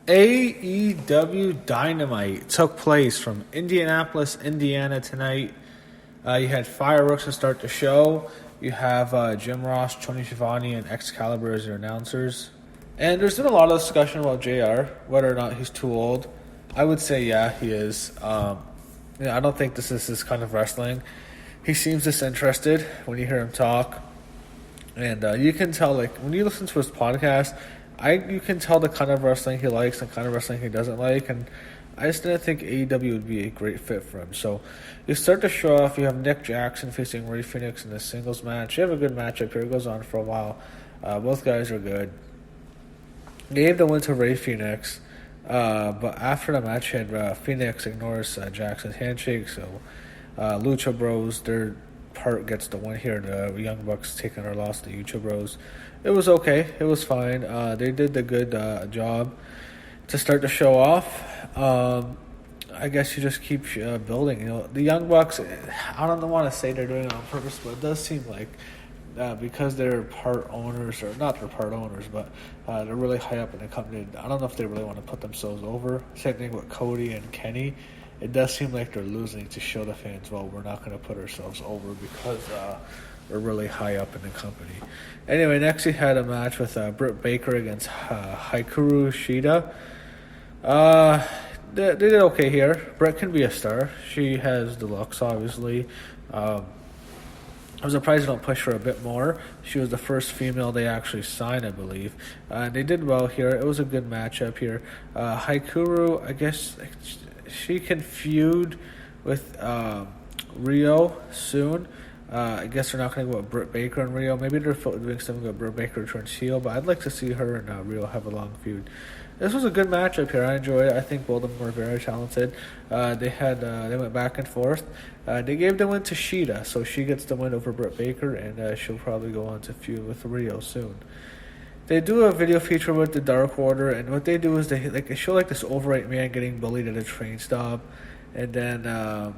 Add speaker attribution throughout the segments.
Speaker 1: AEW Dynamite took place from Indianapolis, Indiana tonight. You had fireworks to start the show. You have Jim Ross, Tony Schiavone, and Excalibur as your announcers. And there's been a lot of discussion about JR, whether or not he's too old. I would say, yeah, he is. I don't think this is his kind of wrestling. He seems disinterested when you hear him talk. And you can tell, like, when you listen to his podcast, you can tell the kind of wrestling he likes and the kind of wrestling he doesn't like. And I just didn't think AEW would be a great fit for him. So you start the show off. You have Nick Jackson facing Ray Phoenix in the singles match. You have a good matchup here. It goes on for a while. Both guys are good. They gave the win to Ray Phoenix. But after the match, you had Phoenix ignores Jackson's handshake. So Lucha Bros, their part gets the win here. The Young Bucks taking our loss to Lucha Bros. It was okay. It was fine. They did the good job to start the show off. I guess you just keep building. You know, the Young Bucks, I don't want to say they're doing it on purpose, but it does seem like because they're part owners, or not they're part owners, but they're really high up in the company. I don't know if they really want to put themselves over. Same thing with Cody and Kenny. It does seem like they're losing to show the fans, well, we're not going to put ourselves over because we're really high up in the company. Anyway, next we had a match with Britt Baker against Hikaru Shida. They did okay here. Britt can be a star. She has the looks, obviously. I was surprised they don't push her a bit more. She was the first female they actually signed, I believe. They did well here. It was a good matchup here. Hikaru, I guess she can feud with Rio soon. I guess they're not going to go with Britt Baker and Rio. Maybe they're doing something with Britt Baker turns heel, but I'd like to see her and Rio have a long feud. This was a good matchup here. I enjoyed it. I think both of them were very talented. They went back and forth. They gave the win to Schita, so she gets the win over Britt Baker, and she'll probably go on to feud with Rio soon. They do a video feature with the Dark Order, and what they do is they show like this overweight man getting bullied at a train stop, and then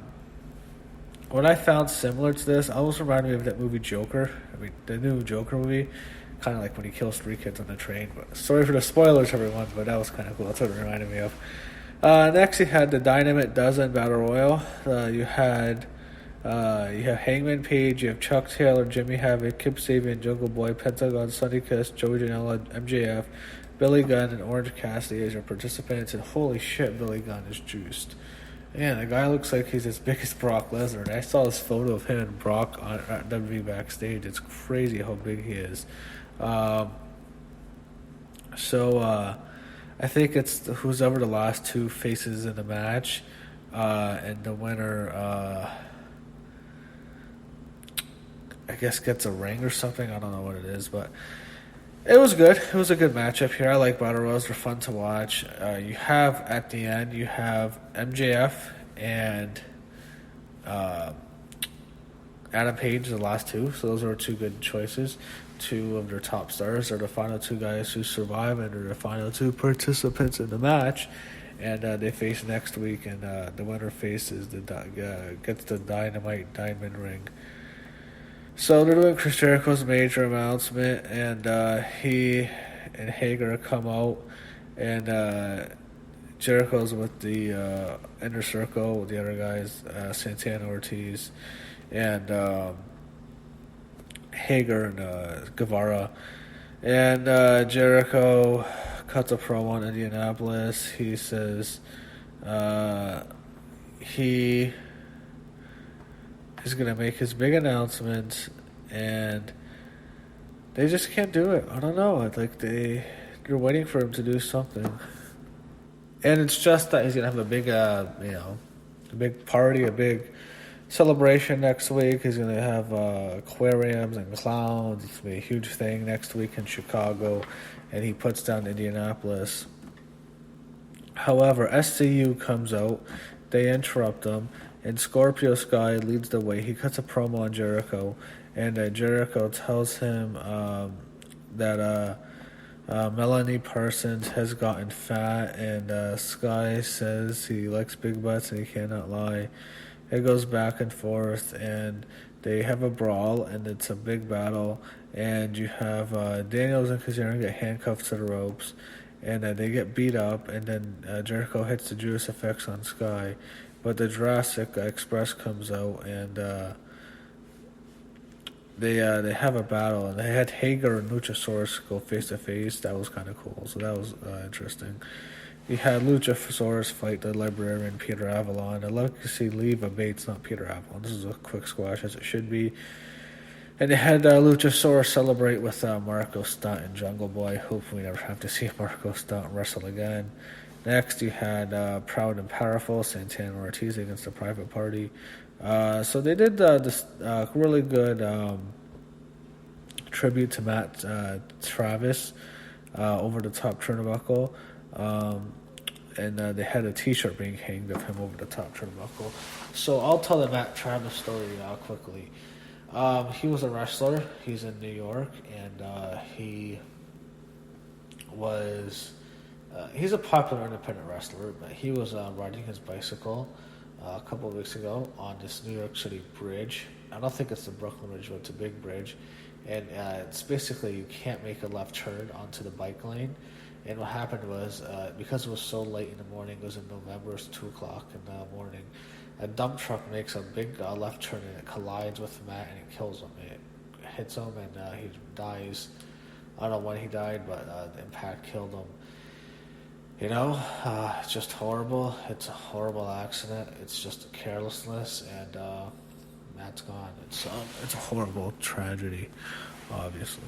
Speaker 1: what I found similar to this almost reminded me of that movie Joker. I mean, the new Joker movie, kind of like when he kills 3 kids on the train. But sorry for the spoilers, everyone, but that was kind of cool. That's what it reminded me of. Next, you had the Dynamite Dozen Battle Royal. You have Hangman Page, you have Chuck Taylor, Jimmy Havoc, Kip Sabian, Jungle Boy, Pentagon, Sonny Kiss, Joey Janela, MJF, Billy Gunn, and Orange Cassidy as your participants. And holy shit, Billy Gunn is juiced. Man, the guy looks like he's as big as Brock Lesnar. And I saw this photo of him and Brock at WWE backstage. It's crazy how big he is. I think it's who's ever the last 2 faces in the match, and the winner, I guess, gets a ring or something. I don't know what it is, but it was good. It was a good matchup here. I like Battle Royals. They're fun to watch. You have, at the end, you have MJF and Adam Page, the last 2. So those are 2 good choices. 2 of their top stars are the final 2 guys who survive, and are the final 2 participants in the match. And they face next week, and the winner faces gets the Dynamite Diamond ring. So they're doing Chris Jericho's major announcement, and he and Hagar come out, and Jericho's with the Inner Circle with the other guys, Santana, Ortiz, and Hagar and Guevara. And Jericho cuts a promo on Indianapolis. He says he is going to make his big announcement, and they just can't do it. I don't know. Like they're waiting for him to do something. And it's just that he's going to have a big, a big party, a big celebration next week. He's going to have aquariums and clowns. It's going to be a huge thing next week in Chicago, and he puts down Indianapolis. However, SCU comes out. They interrupt him, and Scorpio Sky leads the way. He cuts a promo on Jericho, and Jericho tells him that Melanie Parsons has gotten fat, and Sky says he likes big butts and he cannot lie. It goes back and forth, and they have a brawl, and it's a big battle, and you have Daniels and Kazarian get handcuffed to the ropes, and they get beat up, and then Jericho hits the Judas Effects on Sky, but the Jurassic Express comes out, and they have a battle, and they had Hagar and Luchasaurus go face to face. That was kind of cool, so that was interesting. You had Luchasaurus fight the Librarian Peter Avalon. I'd love to see Leva Bates, not Peter Avalon. This is a quick squash, as it should be. And they had Luchasaurus celebrate with Marco Stunt and Jungle Boy. Hopefully we never have to see Marco Stunt wrestle again. Next, you had Proud and Powerful, Santana and Ortiz against the Private Party. So they did this really good tribute to Matt Travis over the top turnbuckle. And they had a t-shirt being hanged of him over the top turnbuckle. So I'll tell the Matt Travis story quickly. He was a wrestler. He's in New York, and he was... he's a popular independent wrestler, but he was riding his bicycle a couple of weeks ago on this New York City bridge. I don't think it's the Brooklyn Bridge, but it's a big bridge. And it's basically you can't make a left turn onto the bike lane. And what happened was, because it was so late in the morning, it was in November, it's 2 o'clock in the morning, a dump truck makes a big left turn and it collides with Matt and it kills him. It hits him and he dies. I don't know when he died, but the impact killed him. You know, it's just horrible. It's a horrible accident. It's just a carelessness, and Matt's gone. It's a horrible tragedy, obviously.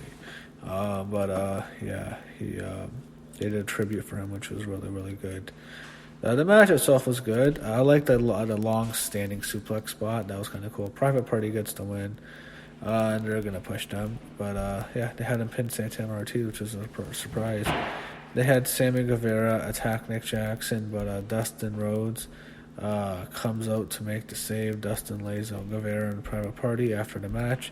Speaker 1: Yeah, they did a tribute for him, which was really, really good. The match itself was good. I liked the long standing suplex spot. That was kind of cool. Private Party gets the win, and they're going to push them. But yeah, they had him pin Santana Ortiz, which was a surprise. They had Sammy Guevara attack Nick Jackson, but Dustin Rhodes comes out to make the save. Dustin lays out Guevara and Private Party after the match.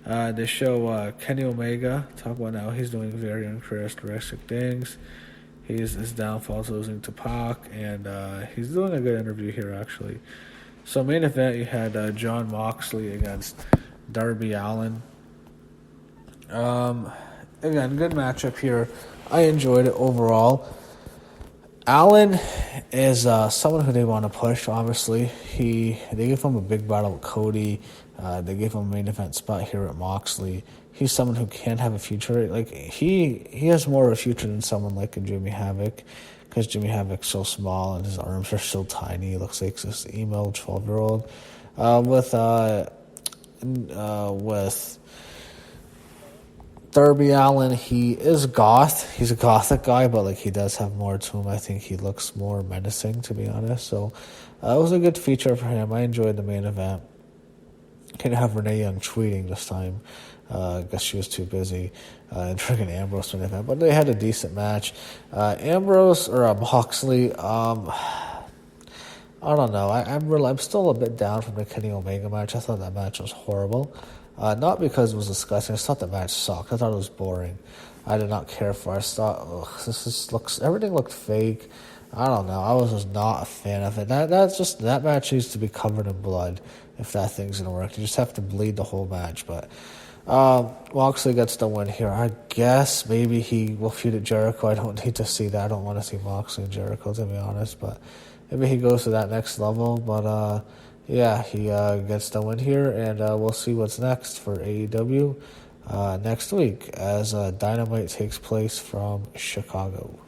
Speaker 1: They show Kenny Omega. Talk about now he's doing very uncharacteristic things. His downfall is losing to Pac, and he's doing a good interview here, actually. So main event, you had John Moxley against Darby Allin. Again, good matchup here. I enjoyed it overall. Allin is someone who they want to push, obviously. They gave him a big battle with Cody. They gave him a main event spot here at Moxley. He's someone who can have a future. Like he has more of a future than someone like a Jimmy Havoc, because Jimmy Havoc's so small and his arms are so tiny. He looks like this emo 12-year-old. With Darby Allin, he is goth. He's a gothic guy, but like he does have more to him. I think he looks more menacing, to be honest. So it was a good feature for him. I enjoyed the main event. Couldn't have Renee Young tweeting this time. I guess she was too busy and drinking Ambrose main event. But they had a decent match. Ambrose or Hawksley. I don't know. I'm still a bit down from the Kenny Omega match. I thought that match was horrible. Not because it was disgusting. I just thought the match sucked. I thought it was boring. I did not care for it. I thought, everything looked fake. I don't know. I was just not a fan of it. That match needs to be covered in blood if that thing's gonna work. You just have to bleed the whole match. But Moxley gets the win here. I guess maybe he will feud at Jericho. I don't need to see that. I don't want to see Moxley and Jericho, to be honest. But maybe he goes to that next level. But yeah, he gets the win here, and we'll see what's next for AEW next week as Dynamite takes place from Chicago.